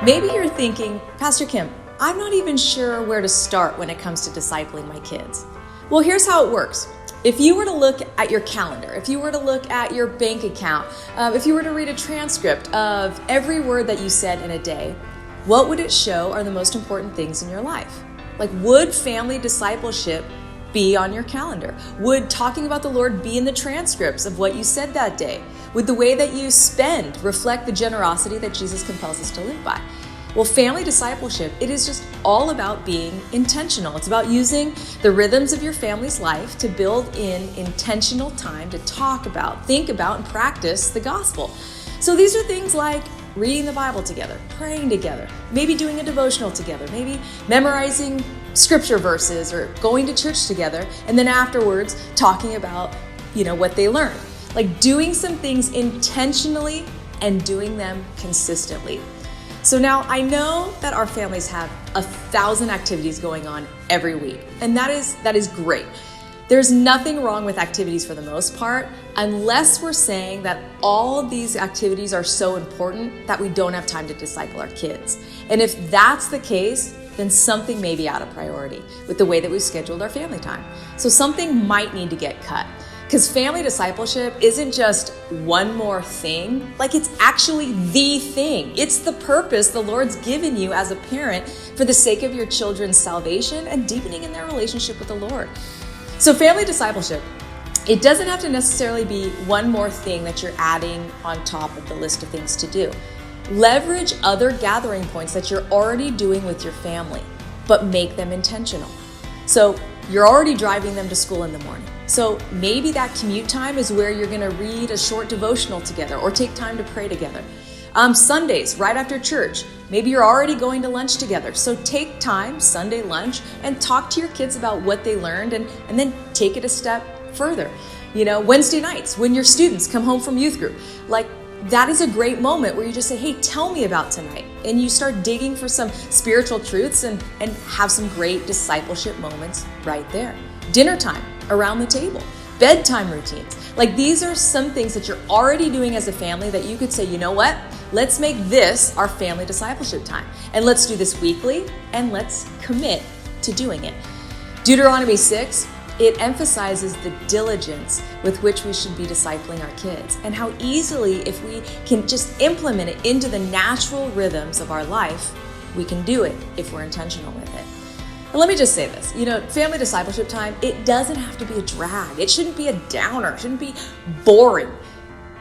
Maybe you're thinking, Pastor Kim, I'm not even sure where to start when it comes to discipling my kids. Well, here's how it works. If you were to look at your calendar, if you were to look at your bank account, if you were to read a transcript of every word that you said in a day, what would it show are the most important things in your life? Like, would family discipleship be on your calendar? Would talking about the Lord be in the transcripts of what you said that day? Would the way that you spend reflect the generosity that Jesus compels us to live by? Well, family discipleship, it is just all about being intentional. It's about using the rhythms of your family's life to build in intentional time to talk about, think about, and practice the gospel. So these are things like reading the Bible together, praying together, maybe doing a devotional together, maybe memorizing scripture verses or going to church together, and then afterwards talking about, what they learned. Like doing some things intentionally and doing them consistently. So now I know that our families have 1,000 activities going on every week, and that is great. There's nothing wrong with activities for the most part, unless we're saying that all of these activities are so important that we don't have time to disciple our kids. And if that's the case, then something may be out of priority with the way that we've scheduled our family time. So something might need to get cut. Because family discipleship isn't just one more thing, like it's actually the thing. It's the purpose the Lord's given you as a parent for the sake of your children's salvation and deepening in their relationship with the Lord. So family discipleship, it doesn't have to necessarily be one more thing that you're adding on top of the list of things to do. Leverage other gathering points that you're already doing with your family, but make them intentional. So you're already driving them to school in the morning. So maybe that commute time is where you're going to read a short devotional together or take time to pray together. Sundays, right after church, maybe you're already going to lunch together. So take time, Sunday lunch, and talk to your kids about what they learned and then take it a step further. Wednesday nights, when your students come home from youth group, that is a great moment where you just say, hey, tell me about tonight. And you start digging for some spiritual truths and have some great discipleship moments right there. Dinner time around the table, bedtime routines. These are some things that you're already doing as a family that you could say, you know what? Let's make this our family discipleship time. And let's do this weekly and let's commit to doing it. Deuteronomy 6, it emphasizes the diligence with which we should be discipling our kids and how easily, if we can just implement it into the natural rhythms of our life, we can do it if we're intentional with it. And let me just say this, family discipleship time, it doesn't have to be a drag. It shouldn't be a downer. It shouldn't be boring.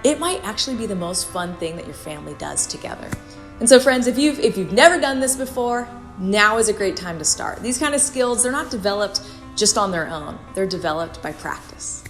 It might actually be the most fun thing that your family does together. And so friends, if you've never done this before, now is a great time to start. These kind of skills, they're not developed just on their own. They're developed by practice.